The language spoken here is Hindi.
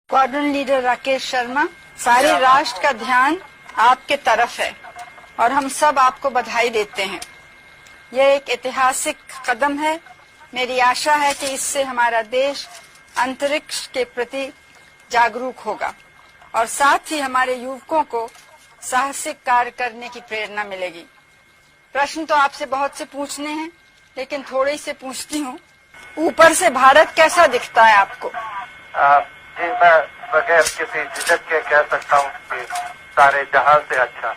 स्क्वाड्रन लीडर राकेश शर्मा, सारे राष्ट्र का ध्यान आपके तरफ है और हम सब आपको बधाई देते हैं। यह एक ऐतिहासिक कदम है। मेरी आशा है कि इससे हमारा देश अंतरिक्ष के प्रति जागरूक होगा और साथ ही हमारे युवकों को साहसिक कार्य करने की प्रेरणा मिलेगी। प्रश्न तो आपसे बहुत से पूछने हैं, लेकिन थोड़े से पूछती हूँ। ऊपर से भारत कैसा दिखता है आपको? जी, मैं बगैर किसी झिझक के कह सकता हूँ कि सारे जहां से अच्छा।